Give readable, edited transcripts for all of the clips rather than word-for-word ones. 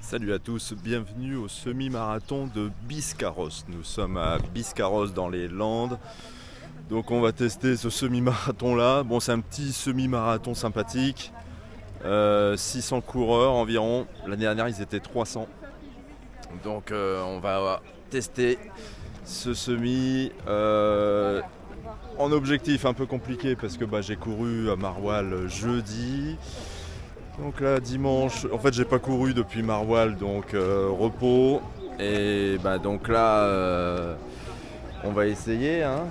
Salut à tous, bienvenue au semi-marathon de Biscarrosse. Nous sommes à Biscarrosse dans les Landes. Donc on va tester ce semi-marathon là. Bon, c'est un petit semi-marathon sympathique. 600 coureurs environ. L'année dernière ils étaient 300. Donc on va tester ce semi en objectif un peu compliqué parce que j'ai couru à Marwal jeudi. Donc là dimanche, en fait j'ai pas couru depuis Marwal, donc repos. Et donc là on va essayer hein.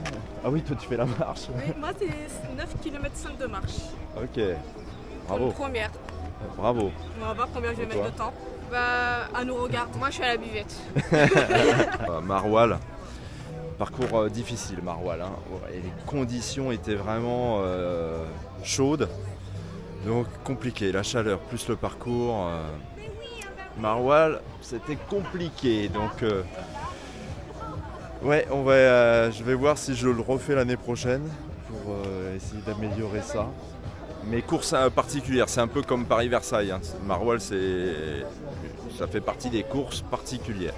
Ah oui, toi tu fais la marche. Oui, moi c'est 9 km 5 de marche. Ok, Pour bravo. une première. Bravo. On va voir combien je vais Et mettre toi de temps. À nous regarde. Moi je suis à la buvette. Marwal, parcours difficile Marwal hein. Et les conditions étaient vraiment chaudes. Donc compliqué, la chaleur plus le parcours. Marwal, c'était compliqué. Donc je vais voir si je le refais l'année prochaine pour essayer d'améliorer ça. Mais course particulière, c'est un peu comme Paris-Versailles. Hein. Marwal, ça fait partie des courses particulières.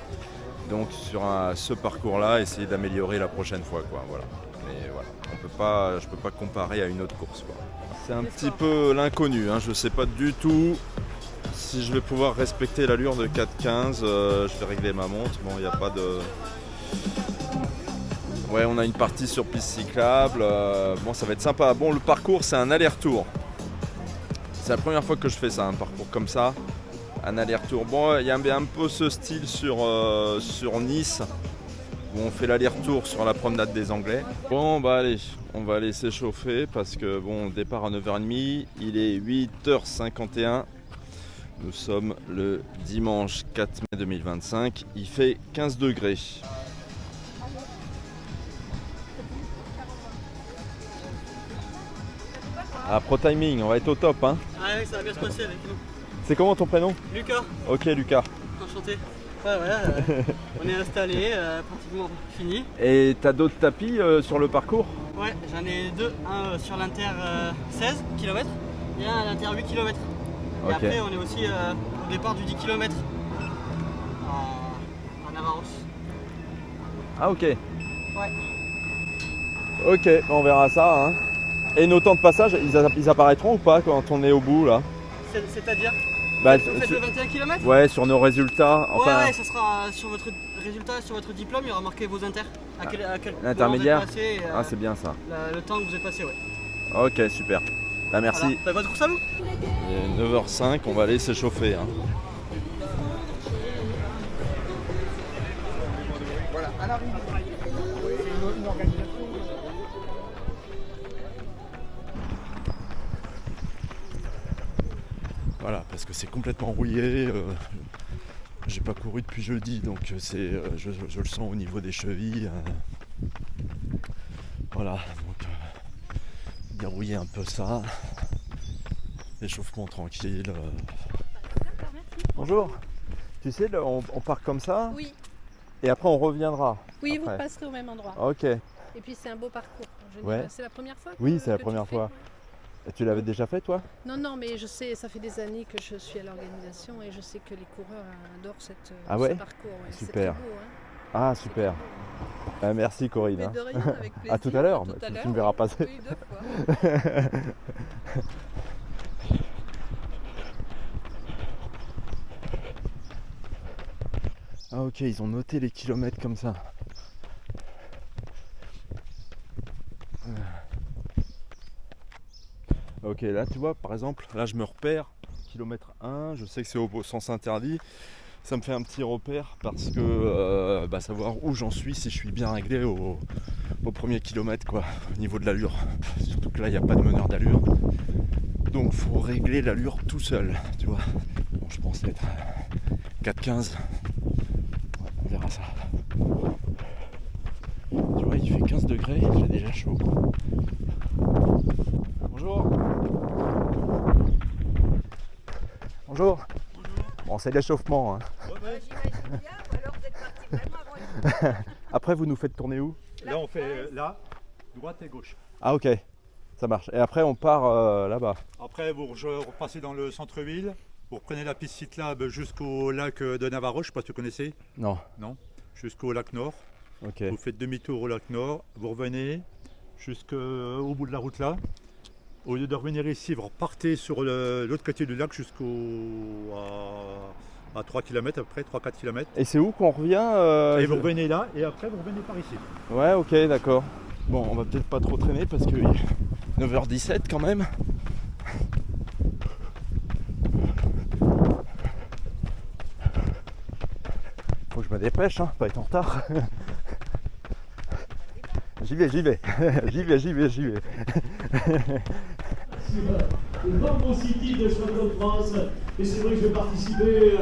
Donc sur ce parcours-là, essayer d'améliorer la prochaine fois, quoi. Voilà. Mais voilà, je peux pas comparer à une autre course, quoi. C'est un petit peu l'inconnu, hein. Je ne sais pas du tout si je vais pouvoir respecter l'allure de 4,15. Je vais régler ma montre. Bon, il n'y a pas de... Ouais, on a une partie sur piste cyclable. Bon, ça va être sympa. Bon, le parcours, c'est un aller-retour. C'est la première fois que je fais ça, un parcours comme ça. Un aller-retour. Bon, il y a un peu ce style sur Nice, où on fait l'aller-retour sur la promenade des Anglais. Bon, allez, on va aller s'échauffer parce que départ à 9h30, il est 8h51. Nous sommes le dimanche 4 mai 2025, il fait 15 degrés. Ah, pro timing, on va être au top hein. Ah oui, ça va bien se passer avec nous. C'est comment ton prénom? Lucas. Ok Lucas. Enchanté. Ouais, voilà, on est installé, pratiquement fini. Et t'as d'autres tapis sur le parcours? Ouais, j'en ai deux, un sur l'inter 16 km et un à l'inter 8 km. Et Ok. après on est aussi au départ du 10 km en Navarros. Ah ok. Ouais. Ok, on verra ça hein. Et nos temps de passage, ils apparaîtront ou pas quand on est au bout là? C'est-à-dire Bah, vous faites le 21 km? Ouais, sur nos résultats. Enfin, Ouais, ça sera sur votre résultat, sur votre diplôme, il y aura marqué vos inters. À quel l'intermédiaire. moment vous êtes passé, Ah, c'est bien ça. le temps que vous êtes passé, ouais. Ok, super. Bah, merci. Voilà. Votre course à vous? Il est 9h05, on va aller s'échauffer. Hein. Voilà, à l'arrivée. C'est une organisation. Voilà, parce que c'est complètement rouillé. J'ai pas couru depuis jeudi, donc je le sens au niveau des chevilles. Voilà, donc dérouiller un peu ça. Échauffement tranquille. Bonjour. Tu sais, on part comme ça Oui, et après on reviendra. oui, après. vous passerez au même endroit. Ok. Et puis c'est un beau parcours. Ouais. C'est la première fois Oui, que- c'est la que tu première fais fois. Et tu l'avais déjà fait toi? Non, mais je sais, ça fait des années que je suis à l'organisation et je sais que les coureurs adorent ce Ah ouais? parcours. Ouais. C'est Super. très beau, hein. Ah super. Merci Corinne. Mais hein. de rien, avec plaisir. À tout à l'heure, tout à tu l'heure, me verras oui. passer. Oui, 2 fois. Ah ok, ils ont noté les kilomètres comme ça. Ok, là tu vois, par exemple, là je me repère, kilomètre 1, je sais que c'est au sens interdit. Ça me fait un petit repère parce que savoir où j'en suis, si je suis bien réglé au premier kilomètre, quoi, au niveau de l'allure. Surtout que là, il n'y a pas de meneur d'allure. Donc faut régler l'allure tout seul, tu vois. Bon, je pense être 4,15. Ouais, on verra ça. Tu vois, il fait 15 degrés, j'ai déjà chaud. Bonjour. Bonjour. Bon, c'est l'échauffement. Hein. J'imagine bien, ou alors vous êtes parti vraiment avant les... Après, vous nous faites tourner où? Là, on fait là, droite et gauche. Ah ok, ça marche. Et après, on part là-bas. Après, vous repassez dans le centre-ville, Vous reprenez la piste cyclable jusqu'au lac de Navarro, je ne sais pas si vous connaissez. Non. Non. Jusqu'au lac Nord. Ok. Vous faites demi-tour au lac Nord, vous revenez jusqu'au bout de la route là. Au lieu de revenir ici, vous repartez sur l'autre côté du lac à 3 km à peu près, 3-4 km. Et c'est où qu'on revient Et vous revenez là, et après vous revenez par ici. Ouais, ok, d'accord. Bon, on va peut-être pas trop traîner parce que 9h17 quand même. Faut que je me dépêche, hein, pas être en retard. J'y vais. J'y vais. Le Bamboo City de champion de France. Et c'est vrai que je vais participer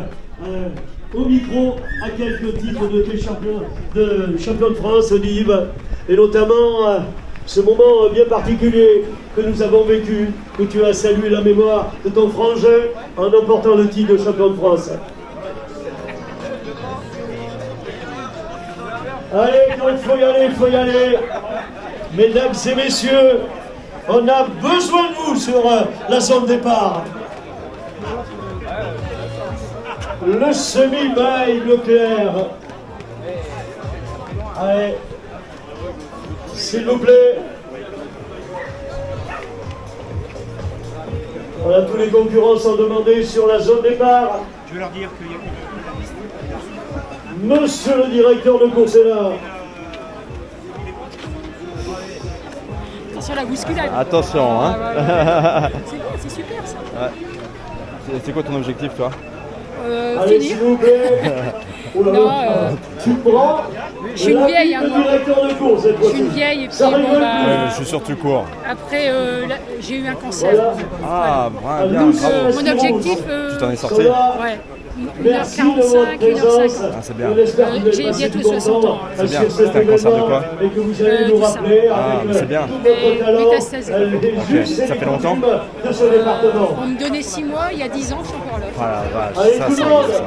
au micro à quelques titres de champion de France, Olive. Et notamment ce moment bien particulier que nous avons vécu, où tu as salué la mémoire de ton frangin en emportant le titre de champion de France. Allez, donc il faut y aller. Mesdames et messieurs, on a besoin de vous sur la zone départ. Le semi-bail Leclerc. Allez, s'il vous plaît. Voilà, tous les concurrents sont demandés sur la zone départ. Je vais leur dire qu'il y a Monsieur le directeur de course est là. Attention la bousculade. Attention, hein. C'est bon, c'est super ça. Ouais. C'est quoi ton objectif, toi? Allez, Finir. s'il vous plaît. Oh là là. Non, Tu prends. je suis une vieille, hein, Le moi. directeur de course cette Je suis une fois-ci. vieille et puis Ça bon, rigole bah, plus. Je suis sûr que tu cours. après j'ai eu un cancer. Voilà. Ah, bien, Nous, bravo. Mon objectif, Tu t'en es sorti? Cela, ouais, merci de votre 1h45, présence. 1h50. Ah, c'est bien. On espère que vous allez J'ai passer bientôt du bon 60 temps ans. C'est bien. sur cet C'était un cancer de événement quoi? et que vous allez nous Du sein. rappeler Ah, avec c'est bien. tout votre talent Métastase. les us et Ça les fait longtemps coutumes de ce département. On me donnait 6 mois, il y a 10 ans, je suis encore là. Ah la vache, Allez, ça tout c'est le beau monde. ça.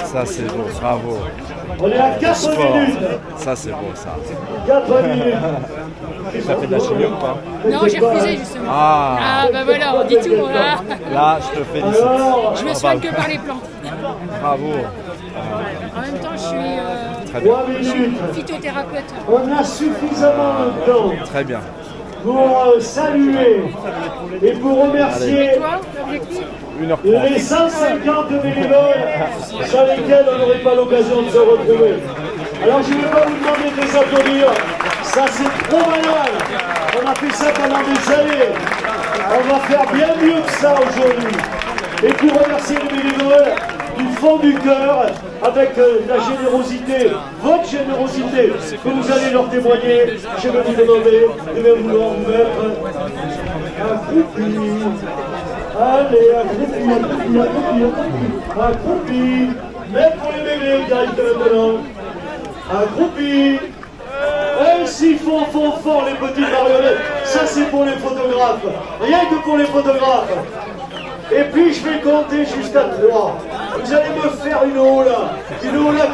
Ça c'est beau, bravo. On est à 4 Sport. minutes. Ça c'est beau ça. 4 minutes. T'as fait de la chimio ou pas? Non, j'ai refusé justement. Ah, Ah bah voilà, on dit tout. Voilà. là je te félicite. Alors, Je me soigne que par les plantes. Bravo. En même temps, je suis Très bien. 3 minutes. phytothérapeute. On a suffisamment de temps Très bien. pour saluer et pour remercier Toi, l'objectif 1h30. les 150 bénévoles sans lesquels on n'aurait pas l'occasion de se retrouver. Alors je ne vais pas vous demander de les applaudir, ça c'est trop banal. On a fait ça pendant des années. On va faire bien mieux que ça aujourd'hui. Et pour remercier les bénévoles du fond du cœur, avec la générosité, votre générosité que vous allez leur témoigner, je vais vous demander de vouloir vous mettre un groupie. Allez, un groupie, même pour les bébés qui arrivent maintenant, un groupie, et s'ils font fort les petites marionnettes, ça c'est pour les photographes, rien que pour les photographes. Et puis je vais compter jusqu'à 3. Vous allez me faire une hola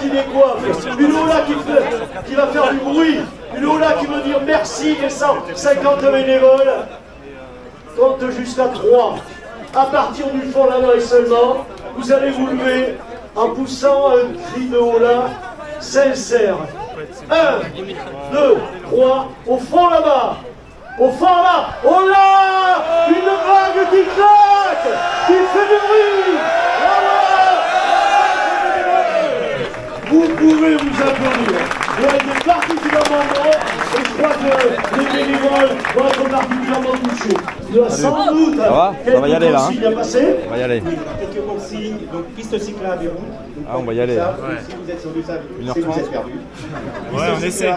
qui décoiffe, une hola qui va faire du bruit, une hola qui veut dire merci des 150 bénévoles. Compte jusqu'à 3. À partir du fond là-bas et seulement, vous allez vous lever en poussant un cri de hola sincère. 1, 2, 3, au fond là-bas. Au fond là, oh là, une vague qui claque, qui fait du bruit. Voilà. Vous pouvez vous applaudir. Vous avez été particulièrement bon et je crois que les bénévoles vont être particulièrement touchés. Il y a sans doute va quelques On va y aller, là, hein. consignes à passer. On va y aller. Quelques consignes, donc piste cyclable et route. Donc, Ah, on va y aller, hein. Si vous êtes sur du sable, 1h30. c'est que vous êtes perdu. Ouais, on essaie.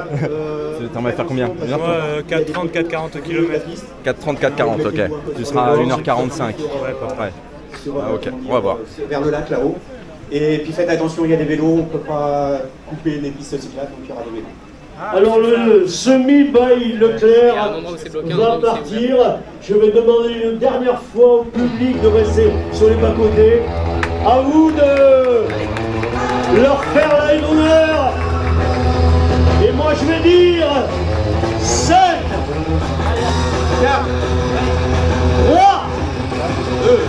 T'en vas faire combien? 1h30. Moi, 4,30, 4,40 km. 4,30, 4,40, ok. Tu seras à 1h45. Ouais, pas près. Ah, ok, on va voir. Vers le lac là-haut. Et puis faites attention, il y a des vélos, on ne peut pas couper les pistes cyclables, donc il y aura des vélos. Alors le semi-bail Leclerc va partir. Je vais demander une dernière fois au public de rester sur les bas-côtés. À vous de leur faire la d'honneur. Et moi je vais dire 5, 4, 3, 2,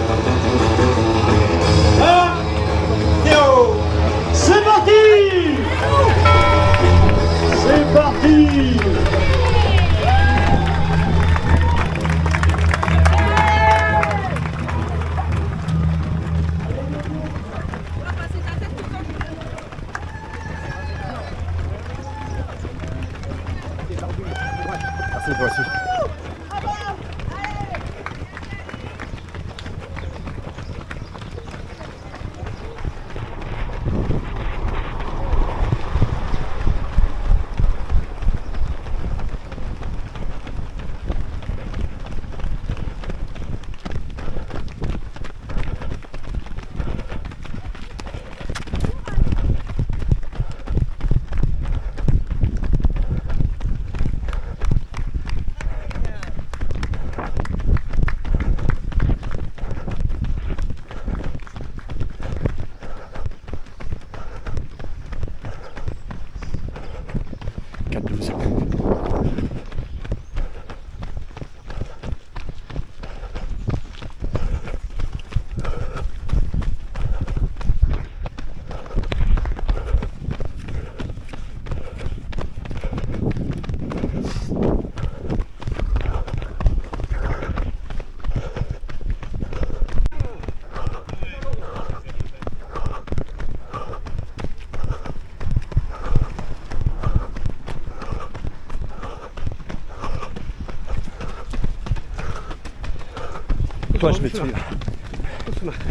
toi, je vais te suivre.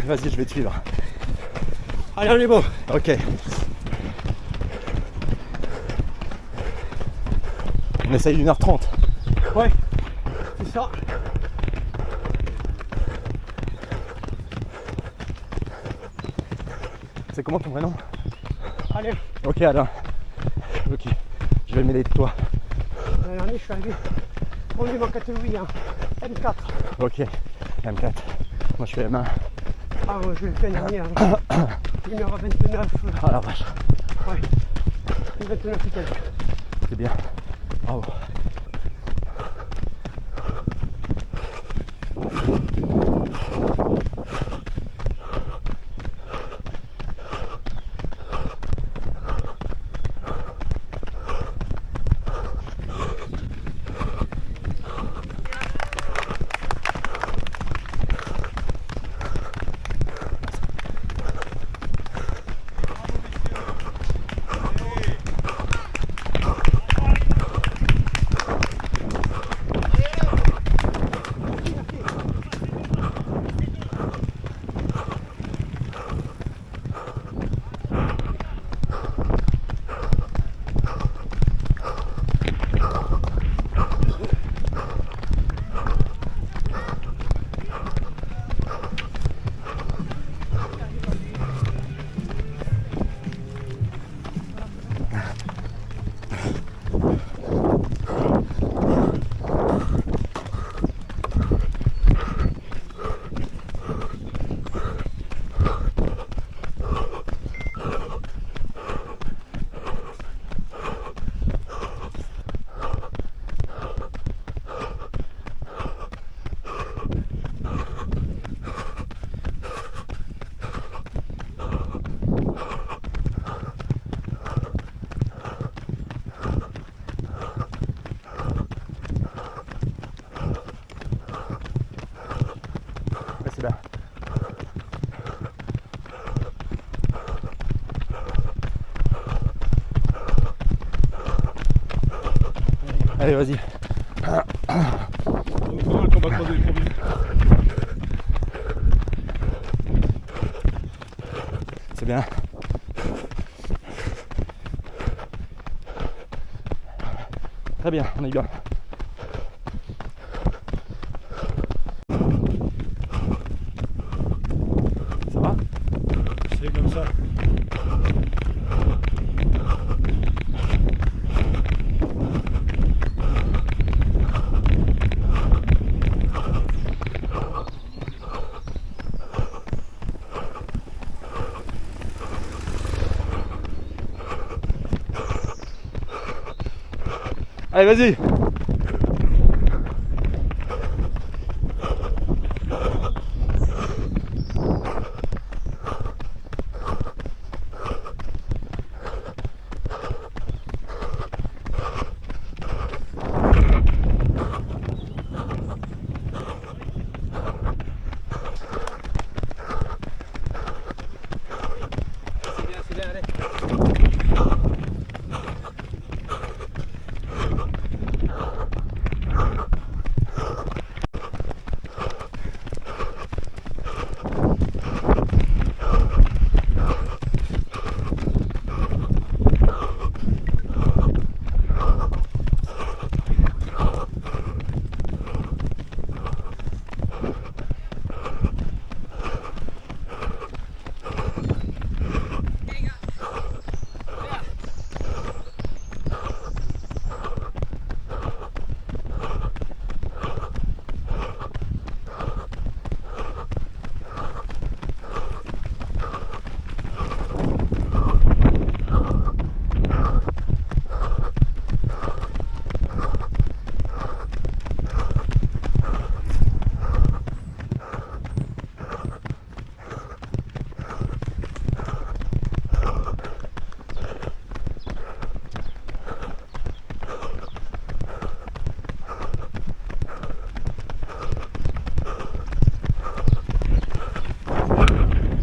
Vas-y, je vais te suivre. Allez, on est bon. Ok. On essaye 1h30. Ouais, c'est ça. C'est comment ton prénom? Allez, Ok, Alain. Ok. Je vais mêler de toi. je suis arrivé. On est en catégorie hein. M4. Ok. M4. Moi, je suis M1. Ah, moi, je vais le faire dernier. 1h29. Ah la vache. Ouais. 29 et quelques. C'est bien. Bravo. C'est bien. Allez, vas-y. C'est bien. Très bien, on est bien. Ça va? C'est comme ça. Allez, vas-y.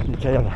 Nickel.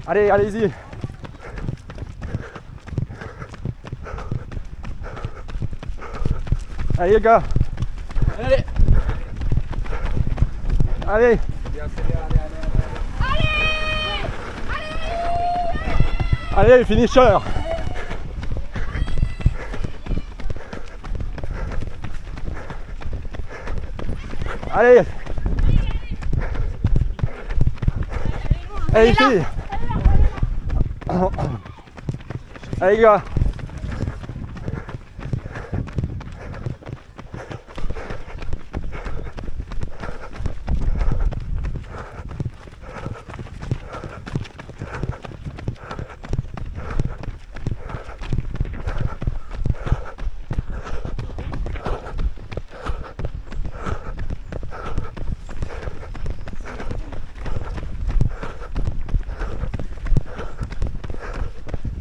Allez, allez-y. Allez les gars. Allez. Allez. Allez, finisher. Allez. Allez les filles. Allez les gars.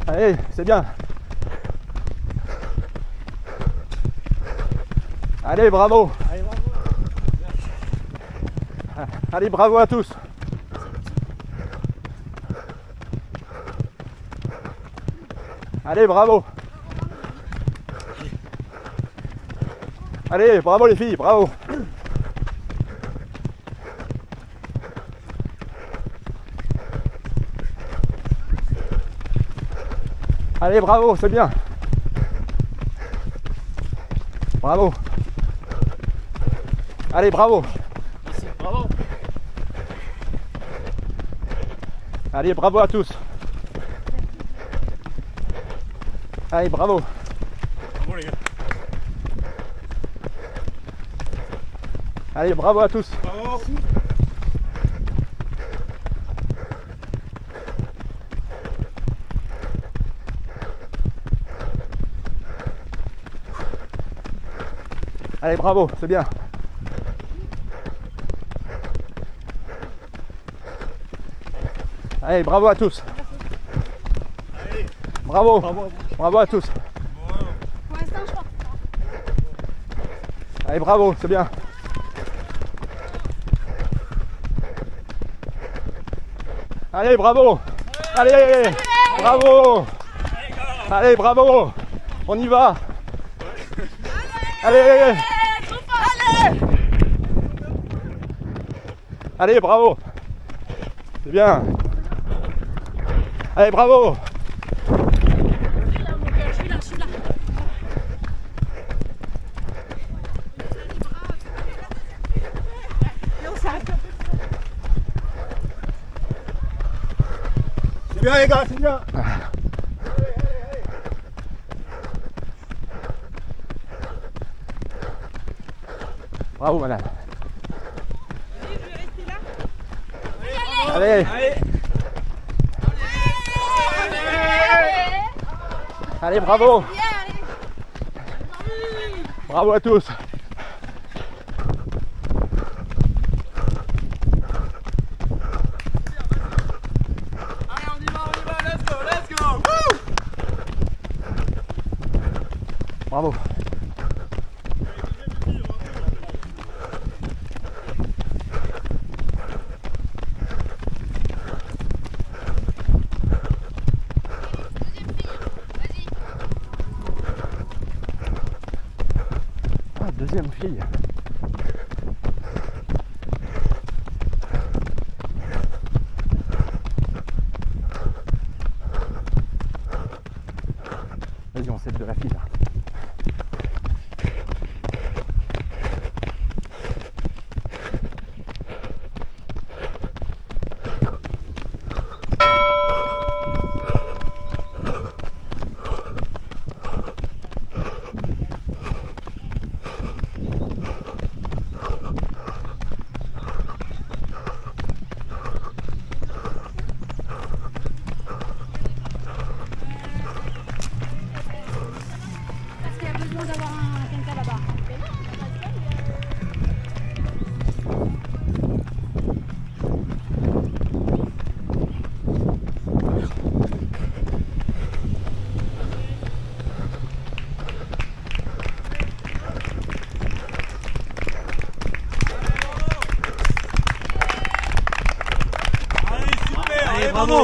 Allez, c'est bien. Allez, bravo. Allez, bravo à tous. Allez, bravo. Allez, bravo les filles, bravo. Allez, bravo, c'est bien. Bravo. Allez, bravo. Merci, bravo. Allez, bravo à tous. Allez, bravo. Bravo les gars. Allez, bravo à tous. Bravo. Allez, bravo, c'est bien. Allez, bravo à tous. Bravo. Bravo à tous. Pour l'instant, je crois. Allez, bravo, c'est bien. Allez, bravo. Allez, bravo. Allez, bravo. On y va. Allez. Allez, bravo. C'est bien. Allez, bravo. Je suis là. C'est bien les gars, c'est bien. Bravo, madame. Allez. Allez, bravo. Bravo à tous. Allez, on y va, let's go. Woo! Bravo. Ah, deuxième fille. Vas-y, on s'aide de la fille là.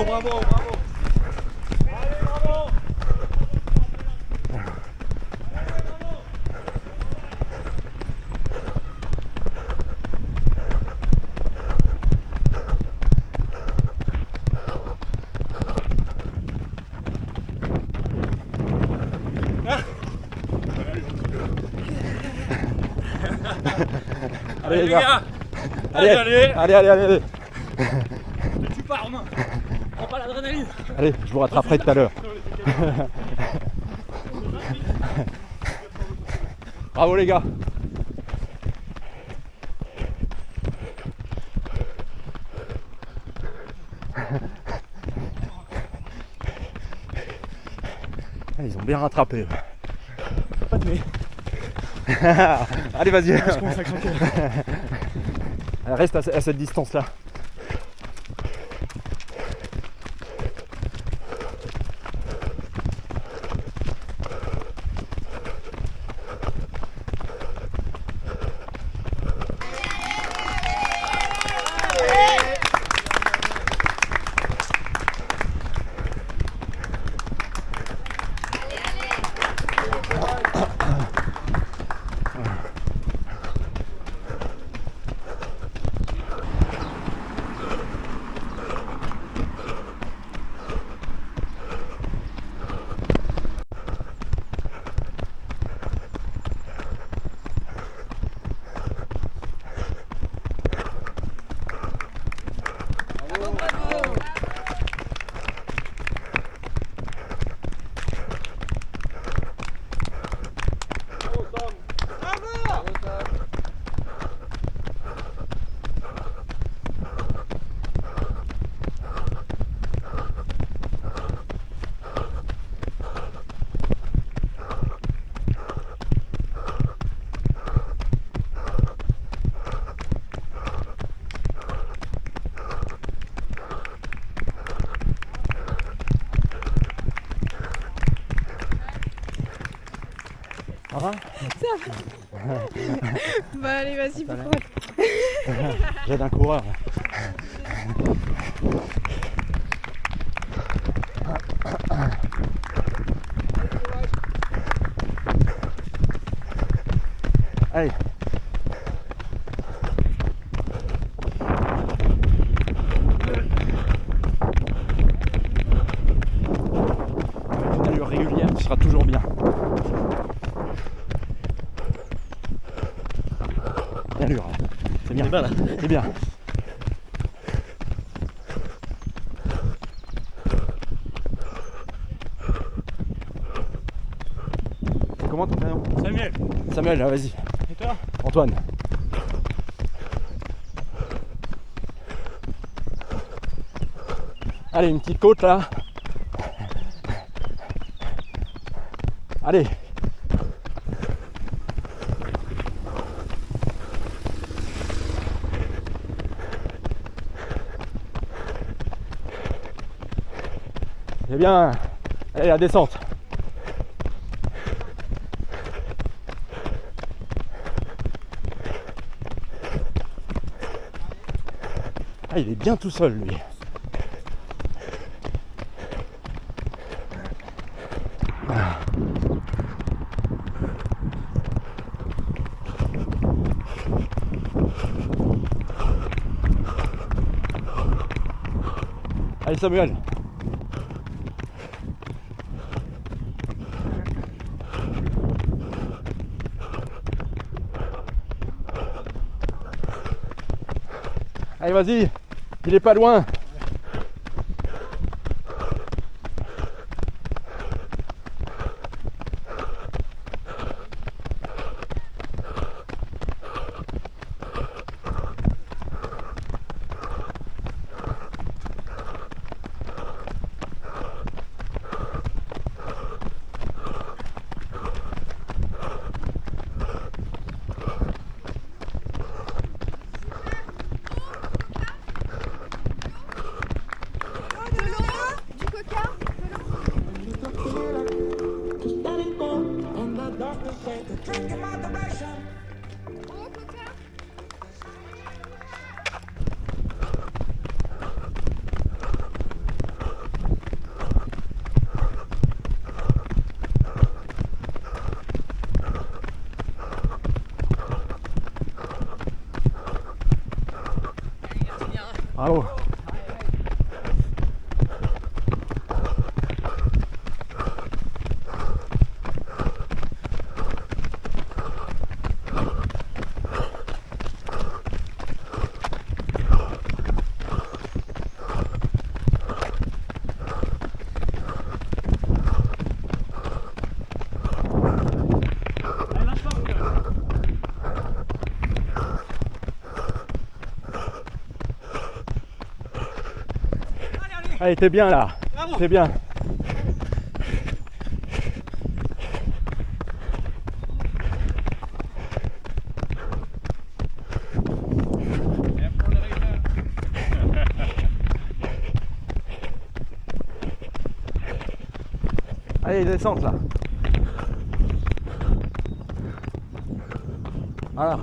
Bravo, bravo, bravo. Allez les gars. Allez. Tu pars, Romain. Prends pas l'adrénaline. Allez, je vous rattraperai tout à l'heure. Bravo les gars. Ils ont bien rattrapé. Allez, vas-y. Reste à cette distance-là. Bah allez, vas-y, pourquoi J'aide un coureur. Allez. Une allure régulière, tu seras toujours bien. Allure, c'est bien. C'est bien. Comment ton prénom? Samuel. Samuel, vas-y. Et toi? Antoine. Allez, une petite côte là. Allez. C'est bien. Allez, la descente. Ah, il est bien tout seul, lui. Allez, Samuel. Allez, vas-y, il est pas loin. Bravo. Allez, t'es bien là. T'es bien. Allez, descente là. Voilà.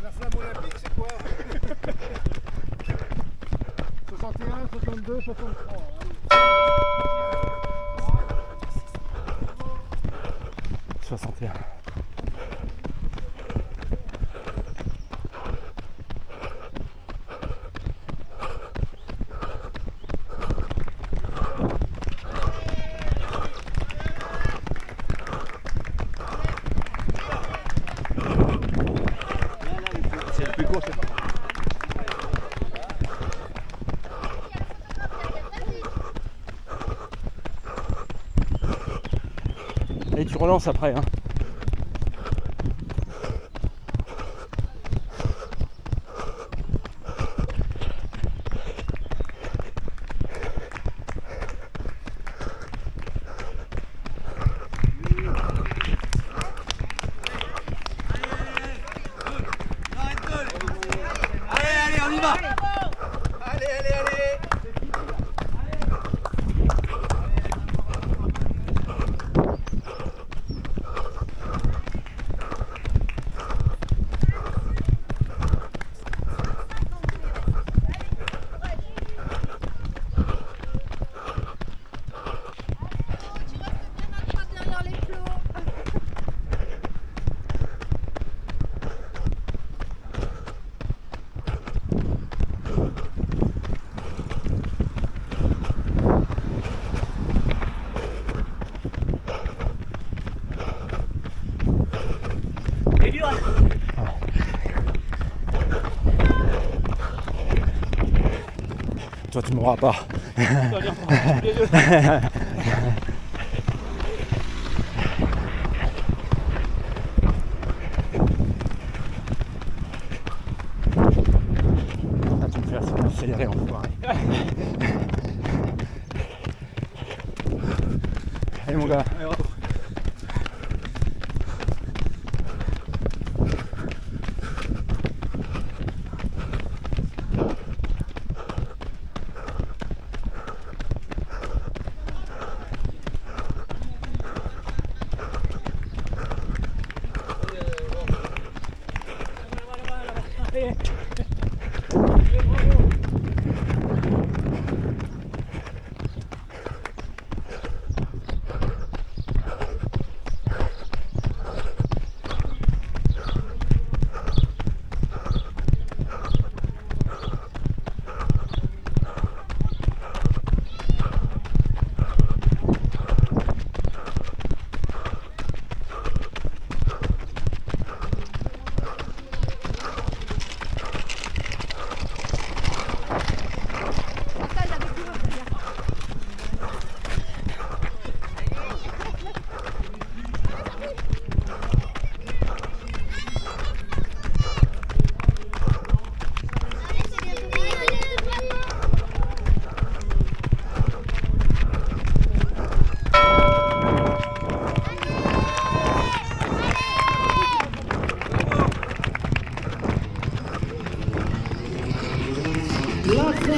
La flamme olympique, c'est quoi 61, 62, 63. 61. C'est le plus court, c'est pas. Allez, tu relances après. Hein. Allez, on y va. Allez. Toi, tu m'auras pas. Ah, tu me fais accélérer enfoiré. Allez mon gars.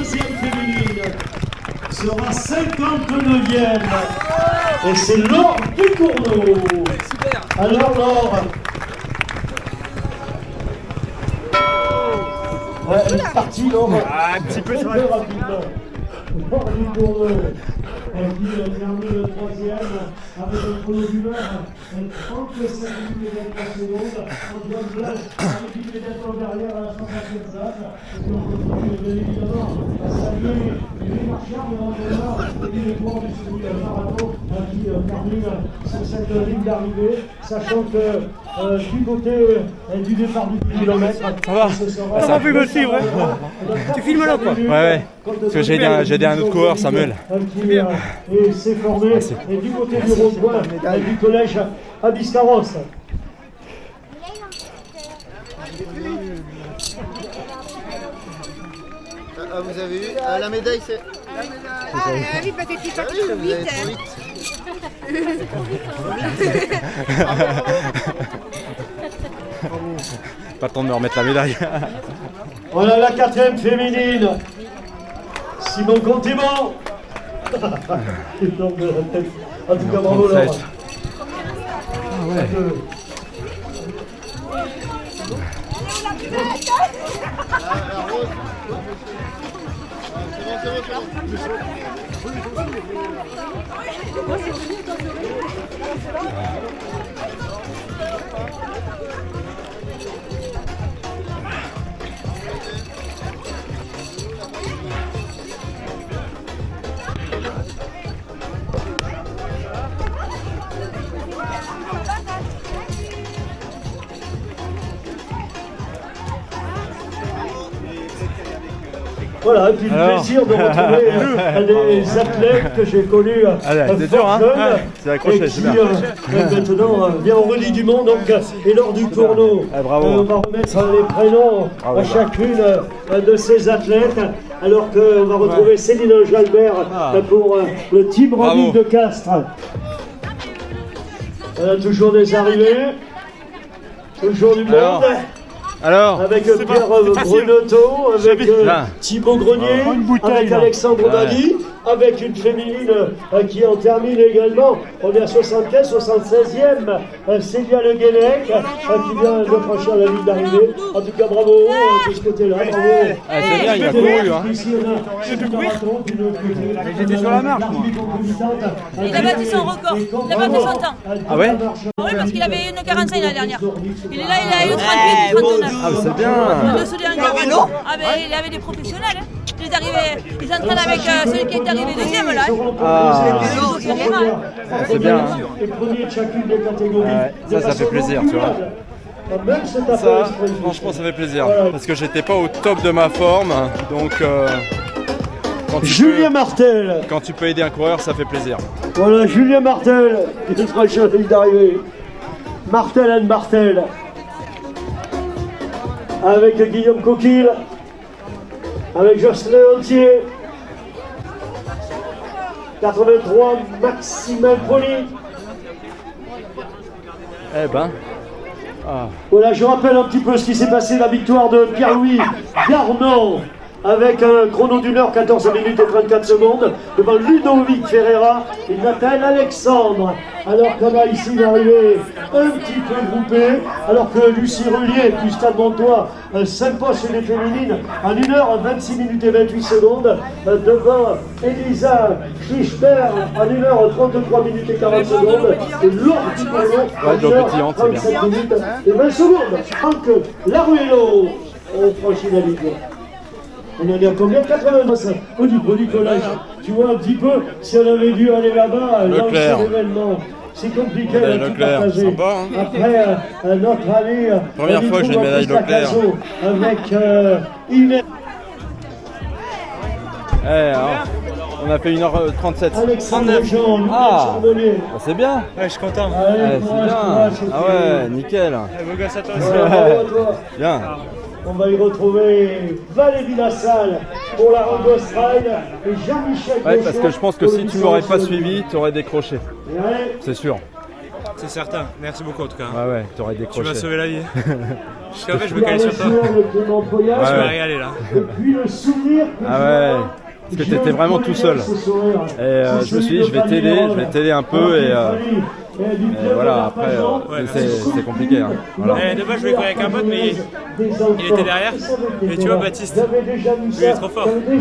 deuxième féminine sera 59e. Et c'est Laure Ducournau. Alors Laure. Ouais, elle est partie Laure. Un petit peu sur la... rapidement. Laure Ducournau. Elle qui termine le 3e avec un chrono d'humeur 35 minutes et 23 secondes. Antoine Blaise avec immédiatement derrière à la 150e place. Et puis on continue bien évidemment à saluer les marchands de l'entraîneur et puis les coureurs du marathon qui terminent sur cette ligne d'arrivée, sachant que du côté du départ du kilomètre, Ça va. ça va plus me suivre, Tu filmes là quoi? Ouais. Parce que j'ai aidé un autre coureur, Samuel. Et s'est formé et du côté du rond-point du collège à Biscarros. Ah, vous avez eu la médaille, c'est. oui, parce que tu es parti trop vite. Pas le temps de me remettre la médaille. Voilà la 4e féminine. Simon Contément. Il tombe de la tête. En tout cas, bravo Laure. Ah ouais. Voilà, et puis le plaisir de retrouver des athlètes que j'ai connus c'est dur, hein, c'est accroché, et c'est qui bien. maintenant vient en redit du monde, donc, et Laure Ducournau. On va remettre les prénoms à chacune de ces athlètes, alors qu'on va retrouver Céline Jalbert pour le team running de Castres. Toujours des arrivées, toujours du monde. Alors, avec Pierre Brunotto, avec Thibaut Grenier, avec Alexandre Badi, avec une féminine qui en termine également. On est à 75, 76e. Célia Le Guenec qui vient de franchir la ligne d'arrivée. En tout cas, bravo de ce côté-là. Bravo. C'est bien, il a couru. Ici, on a marathon, puis de l'autre côté. J'étais sur la marche, moi. Il a battu son record, il a battu son temps. Ah ouais? Oui, parce qu'il avait une 45 l'année dernière. Il est là, il a eu 38, 39. Ah, c'est bien. Il avait des professionnels. Ils entraînent avec celui qui est arrivé deuxième là. C'est bien. Et premier de chacune des catégories. Ça fait plaisir, tu vois. Ça, franchement, ça fait plaisir. Parce que j'étais pas au top de ma forme. Donc, Julien Martel. Quand tu peux aider un coureur, ça fait plaisir. Voilà, Julien Martel. Il est franchi la ligne d'arrivée. Martel and Martel. Avec Guillaume Coquille. Avec Jocelyn Entier. 83, Maximin Poli. Eh ben. Voilà, je rappelle un petit peu ce qui s'est passé, la victoire de Pierre-Louis Garnon avec un chrono d'1h 14 minutes et 34 secondes devant Ludovic Ferreira et Nathalie Alexandre. Alors qu'on a ici une arrivée un petit peu groupée, alors que Lucie Rullier du Stade Montois s'impose chez les féminines en 1h 26 minutes et 28 secondes devant Elisa Schlichter en 1h 33 minutes et 40 secondes et Laure Ducournau en 1h37 minutes et 20 secondes. Franck Laruello ont franchi la ligne. On en est à combien? 89 au niveau du collège. Tu vois un petit peu, si on avait dû aller là-bas, lancer l'événement. C'est compliqué de tout partager. Sympa, hein. Après, notre ami... Première fois que j'ai une médaille Leclerc. Avec Inès. On a fait 1h37. Alexandre Jean, c'est bien. Ouais, je suis content. C'est bien. Ah ouais, nickel. Beau gosse à toi aussi. Bien. On va y retrouver Valérie Lassalle pour la Rangos Ride et Jean-Michel. Ouais, parce que je pense que si tu m'aurais pas suivi, tu aurais décroché. Ouais. C'est sûr. C'est certain. Merci beaucoup en tout cas. Ouais, ouais, t'aurais Tu décroché. m'as sauvé la vie. Parce qu'en fait, je me calais sur toi. Je vais régaler là. Ah ouais. Parce que t'étais vraiment tout seul. Et je me suis dit, je vais t'aider un peu et voilà, après, c'est compliqué. Hein. Voilà. De base, je voulais courir avec un pote, mais il était derrière. Et tu vois, Baptiste, lui est trop fort. Ouais.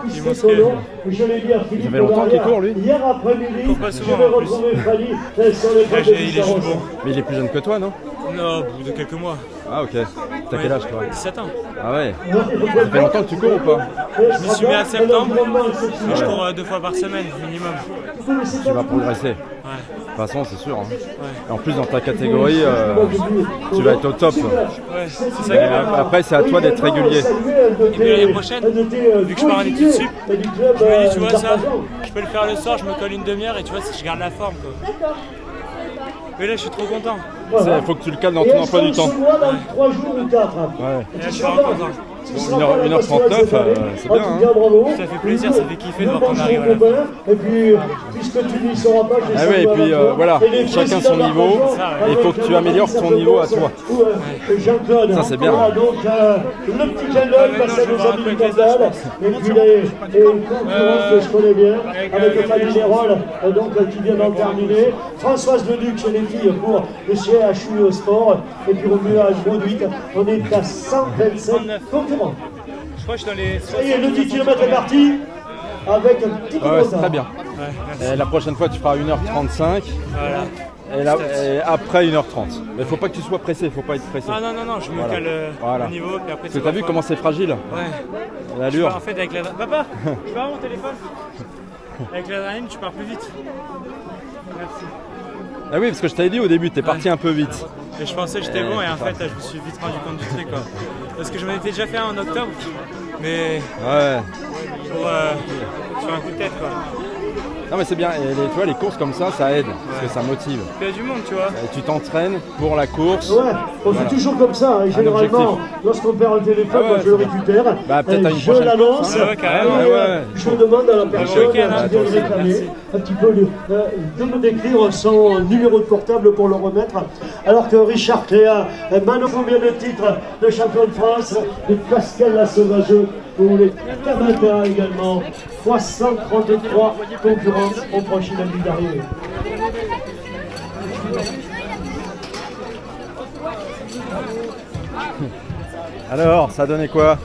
Il est monstrueux. Ça fait longtemps qu'il court, lui. Il court pas souvent en plus. Il est juste bon. Mais il est plus jeune que toi, non? Non, au bout de quelques mois. Ah ok. T'as quel âge toi? 17 ans. Ah ouais. Ça fait longtemps que tu cours ou pas? Je me suis mis à septembre. Et je cours 2 fois par semaine, minimum. Tu vas progresser. Ouais. De toute façon, c'est sûr. Hein. Et en plus, dans ta catégorie, tu vas être au top. Ouais, c'est ça qui est bien. Après, c'est à toi d'être régulier. Et puis l'année prochaine, vu que je pars en études sup, je me dis, tu vois ça, je peux le faire le soir, je me colle une demi-heure et tu vois, je garde la forme quoi. Mais là, je suis trop content. Il faut que tu le cales dans ton emploi du temps. Ouais. Et là, je suis vraiment content. Bon, 1h39, c'est bien. Hein. Ça fait plaisir, ça fait kiffer de voir qu'on arrive à la fin. Et puis, puisque tu n'y seras pas, Ah ouais, et puis voilà, chacun son niveau, et il faut que tu améliores ton niveau à toi. Ça c'est bien. Donc, le petit clin d'œil passe à nos amis du Cantal, et puis les concurrents que je connais bien, avec Fanny Lérol, donc qui vient d'en terminer, Françoise Leduc chez les filles pour le CHU au sport, et puis Romuald Bauduit, on est à 127 concurrents. Je crois que je suis dans les. Ça y est, le 10 km est parti avec un petit peu de Ouais, c'est retard. très bien. Ouais, Et la prochaine fois, tu feras 1h35. voilà. Et après 1h30. Mais faut pas que tu sois pressé, faut pas être pressé. Ah non, je me Voilà. cale Voilà. au niveau, puis après Parce que t'as vu comment c'est fragile? Ouais. L'allure. En fait, avec la. Papa, je pars mon téléphone. Avec l'adrénaline, tu pars plus vite. Merci. Ah oui, parce que je t'avais dit au début, t'es parti un peu vite. Et je pensais que j'étais bon et en fait, je me suis vite rendu compte du truc quoi. Parce que je m'en étais déjà fait un en octobre, mais Ouais. sur un coup de tête quoi. Non mais c'est bien, et tu vois, les courses comme ça aide, parce que ça motive. Il y a du monde, tu vois. Et tu t'entraînes pour la course. Ouais, on fait toujours comme ça, hein. Généralement, lorsqu'on perd le téléphone, moi je le récupère, Bah, peut-être à une je prochaine l'annonce, course, hein. Ouais, carrément. je demande à la personne week-end, hein. qui vient le réclamer un petit peu de me décrire son numéro de portable pour le remettre. Alors que Richard Cléa, Mano, combien de titres de champion de France, et Pascal la Sauvageux, pour les Kamata également, 333 concurrents ont franchi la ligne d'arrivée. Alors, ça a donné quoi?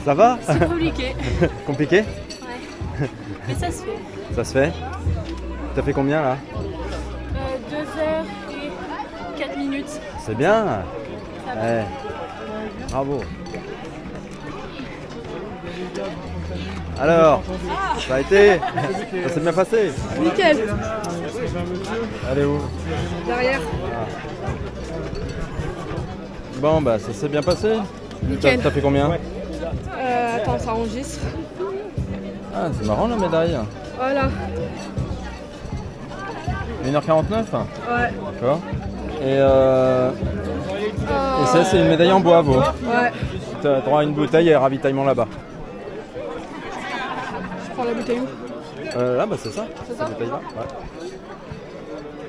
Ça va? C'est compliqué. Compliqué? Ouais. Mais ça se fait. Ça se fait? T'as fait combien là? 2 heures et 4 minutes. C'est bien. Ouais. Bravo. Alors, ça a été? Ça s'est bien passé? Nickel. Elle est où? Derrière. Bon bah ça s'est bien passé. Nickel. T'as fait combien? Attends, ça enregistre. Ah c'est marrant la médaille. Voilà. 1h49? Ouais. D'accord. Et ça c'est une médaille en bois, vous. Ouais. T'as droit à une bouteille et ravitaillement là-bas. Je prends la bouteille où? Là bah c'est ça. C'est ça? Cette bouteille-là. Ouais.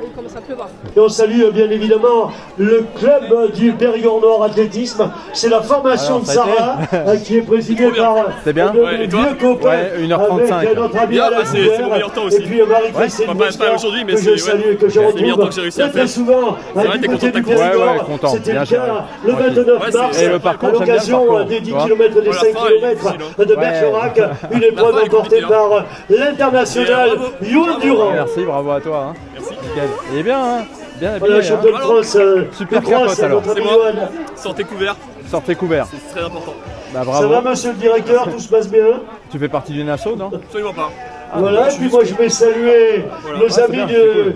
Il commence à pleuvoir. Et on salue bien évidemment le club du Périgord Nord Athlétisme. C'est la formation Alors, de ça a Sarah qui est présidée par C'est bien? le vieux copain Ouais, 1h35. avec notre ami Bien, Alain c'est Couvert, mon meilleur temps aussi. et puis Marie-Christine pas aujourd'hui, mais que je c'est- salue ouais. et que je C'est le meilleur temps retrouve que j'ai réussi à très faire. souvent C'est vrai, du t'es côté content de ta du course? Périgord. Ouais, content. C'était Bien le géré. cas le Tranquille. 29 Ouais, mars c'est- Et le parcours, à j'aime bien le l'occasion parcours, des tu 10 vois. km et des Ouais, 5 la fin, elle est km difficile, de Ouais. Bergerac, une épreuve fin est remportée compliquée, par l'international Yoann Durand. Merci, bravo à toi. Hein. Merci. Nickel. Il est bien, hein. Bien habillé. Voilà, champion de Hein. France, Super de cross, capote, alors. notre C'est ami moi. Yoann. Sortez couvert, Sortez couvert. c'est très important. Bah Ça bravo. va, monsieur le directeur, tout se passe bien? Tu fais partie d'une asso, non? Absolument pas. Voilà, et puis moi je vais saluer nos c'est amis bien, c'est de cool.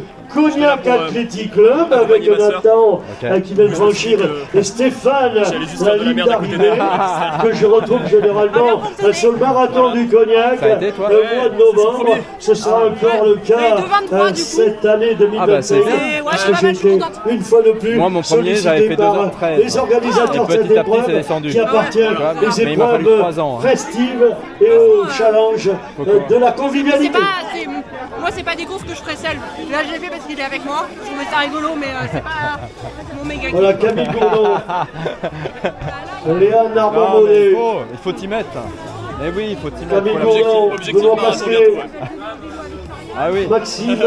Cognac pour, Athletic Club avec accompagner ma sœur. Nathan Ok. qui vient de franchir que- et Stéphane, J'allais juste la faire de la ligne merde à côté d'arrivée, que je retrouve généralement sur le marathon du Cognac Ça a été, toi? le Ouais, mois de c'est novembre. premier. Ce sera encore le cas Mais de 23, du coup. cette année 2021. Ah bah, c'est bien. Parce Ouais, que ouais, j'ai je suis été contente. une fois de plus Moi, mon premier, sollicité j'avais fait par 2h13. les organisateurs de Et cette petit à petit, c'est épreuve descendu. qui appartiennent Voilà. aux Mais il m'a fallu épreuves 3 ans, hein. festives et au challenge de la C'est convivialité. pas. Moi, c'est pas des courses que je ferais seule. Là, je l'ai fait parce qu'il est avec moi. Je trouvais ça rigolo, mais c'est pas mon méga kiff. Voilà, Camille Gourdon. Léa Non, Narbonnet. mais il faut t'y mettre. Mais oui, il faut t'y mettre. Camille Voilà. Gourdon, Benoît Pasquet, Ah oui. Maxime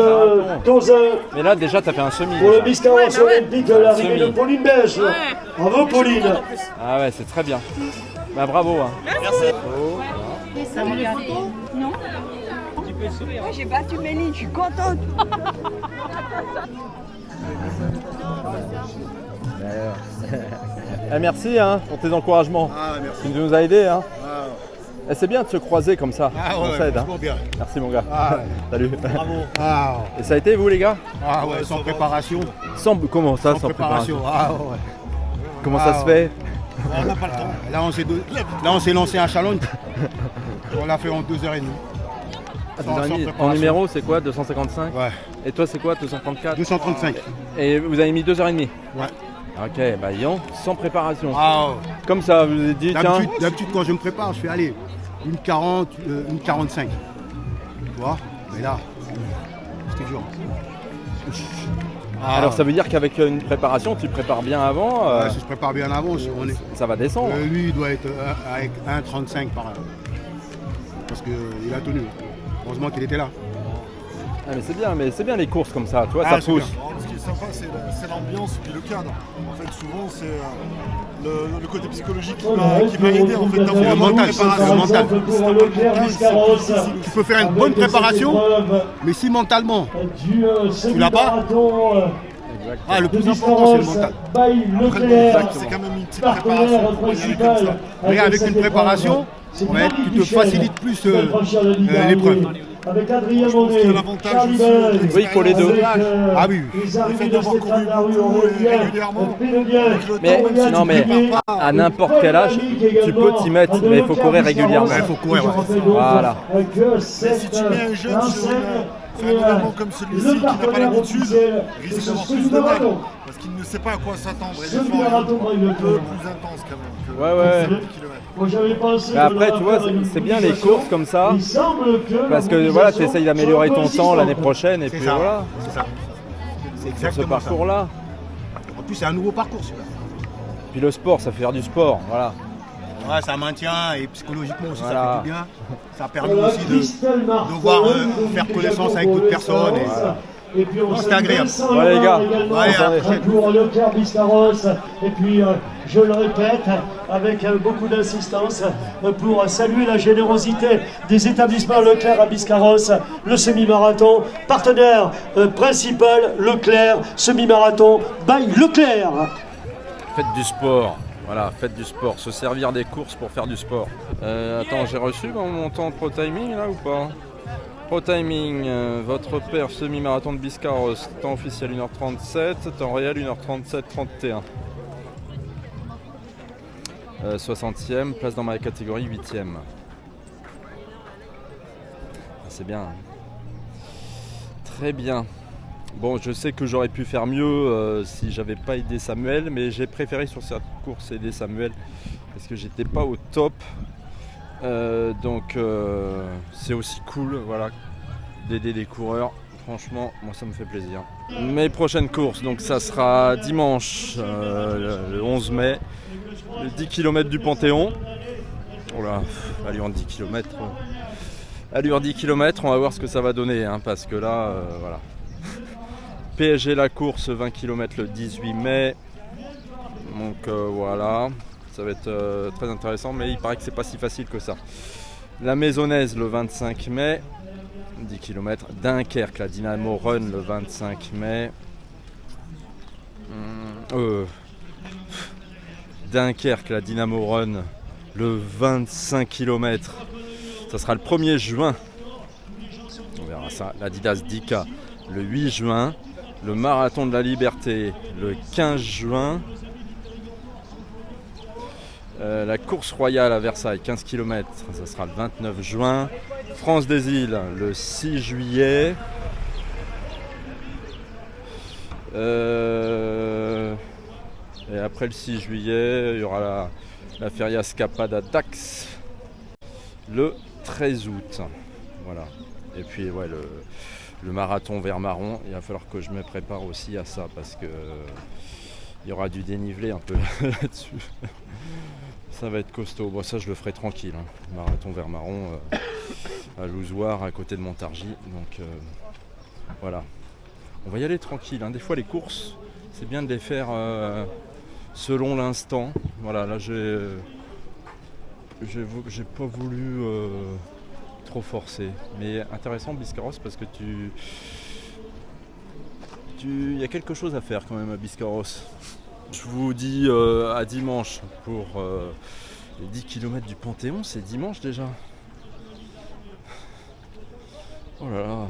Tozin. Mais là, déjà, t'as fait un semi. Pour le déjà. Biscarrosse olympique, l'arrivée de Pauline Beige. Bravo Pauline. Ah ouais, c'est très bien. Bah bravo. Hein. Merci. Ça me regarde. Non. Moi, j'ai battu Méline, je suis contente. Merci hein, pour tes encouragements. Ah, merci. Tu nous as aidés. Hein. Ah, Et c'est bien de se croiser comme ça. Ah On ouais, s'aide, hein. franchement bien. Merci mon gars. Ah, ouais. Salut. Bravo. Ah, Et ça a été vous les gars? ah ouais, sans préparation. Comment ça, sans préparation. préparation? Ah ouais. Comment ça se fait? On n'a pas le temps. Là, on s'est lancé un challenge. On l'a fait en 2h30. Ah, Sans préparation. en numéro, c'est quoi? 255? Ouais. Et toi, c'est quoi? 234? 235. Et vous avez mis 2h30, Ouais. Ok, bah Yon, sans préparation. Ah, ouais. Comme ça, vous vous êtes dit, tiens. D'habitude, quand je me prépare, je fais aller une 40, une 45. Tu vois? Mais là, c'était dur. Ah, Alors ça veut dire qu'avec une préparation, tu prépares bien avant, ouais, si je prépare bien avant, ça va descendre. Lui, il doit être avec 1,35 par an. Parce qu'il a tenu. Heureusement qu'il était là. Ah, mais c'est bien les courses comme ça, tu vois, Ah, ça c'est pousse. bien. Ce qui est sympa, c'est l'ambiance et puis le cadre. En fait, souvent, c'est le côté psychologique qui va aider en fait, d'avoir Le mental, préparation. le mental. Pour Leclerc Biscarrosse. Tu peux faire une bonne préparation, mais si mentalement, tu l'as pas, ah, le plus important, c'est le mental. C'est quand même une petite préparation pour y aller comme ça. Mais avec une préparation, ouais, tu te facilites plus l'épreuve. Avec Adrien Monet, Charlie Bell, Oui, il faut les deux. Ah oui. les arrivées de Stéphane Larue, Aurélien, Mais non, mais à n'importe quel âge, tu peux t'y mettre, mais il faut courir régulièrement. Il faut courir, ouais. Voilà. Mais si tu mets un jeune sur un événement comme celui-ci qui n'a pas l'habitude, il risque d'avoir plus de mal. Parce qu'il ne sait pas à quoi s'attendre. Et l'effort est un peu plus intense quand même. Ouais. Mais après, tu vois, c'est bien les courses comme ça. Parce que voilà, tu essayes d'améliorer ton temps l'année prochaine et puis ça. voilà. C'est ça. C'est Sur exactement ce parcours-là. ça. En plus, c'est un nouveau parcours celui-là. Puis le sport, ça fait faire du sport, voilà. Ouais, ça maintient et psychologiquement aussi Voilà. ça fait du bien. Ça permet aussi de voir, faire connaissance avec d'autres personnes. Et puis on c'était agréable. Ouais, les gars. Pour Leclerc Biscarrosse. Et puis je le répète avec beaucoup d'insistance pour saluer la générosité des établissements Leclerc à Biscarrosse, le semi-marathon, partenaire principal Leclerc, semi-marathon by Leclerc. Faites du sport. Voilà, faites du sport, se servir des courses pour faire du sport. Attends, j'ai reçu mon temps de pro timing là ou pas? Pro timing, votre perf semi-marathon de Biscarrosse, temps officiel 1h37, temps réel 1h37-31. 60e, place dans ma catégorie 8e. Ah, c'est bien. Très bien. Bon, je sais que j'aurais pu faire mieux si j'avais pas aidé Samuel, mais j'ai préféré sur cette course aider Samuel parce que j'étais pas au top. Donc c'est aussi cool, voilà, d'aider des coureurs. Franchement, moi ça me fait plaisir. Mes prochaines courses, donc ça sera dimanche, le 11 mai, le 10 km du Panthéon. Oh là, allure 10 km. Allure 10 km, on va voir ce que ça va donner, hein, parce que là, voilà. PSG la course 20 km le 18 mai. Donc voilà, ça va être très intéressant, mais il paraît que c'est pas si facile que ça. La Maisonnaise le 25 mai, 10 km. Dunkerque, la Dynamo Run le 25 mai. Dunkerque, la Dynamo Run le 25 km. Ça sera le 1er juin. On verra ça. L'Adidas Dika le 8 juin. Le Marathon de la Liberté le 15 juin. La course royale à Versailles, 15 km, ça sera le 29 juin. France des îles, le 6 juillet. Et après le 6 juillet, il y aura la Feria Scapada Dax le 13 août. Voilà. Et puis ouais, le marathon Vermaron, il va falloir que je me prépare aussi à ça parce que il y aura du dénivelé un peu là-dessus. Ça va être costaud. Bon, ça je le ferai tranquille. Marathon Vermaron à Louzoir, à côté de Montargis. Donc voilà. On va y aller tranquille. Des fois les courses, c'est bien de les faire selon l'instant. Voilà, là j'ai pas voulu trop forcer. Mais intéressant Biscarrosse parce que il y a quelque chose à faire quand même à Biscarrosse. Je vous dis à dimanche pour les 10 km du Panthéon, c'est dimanche déjà. Oh là là.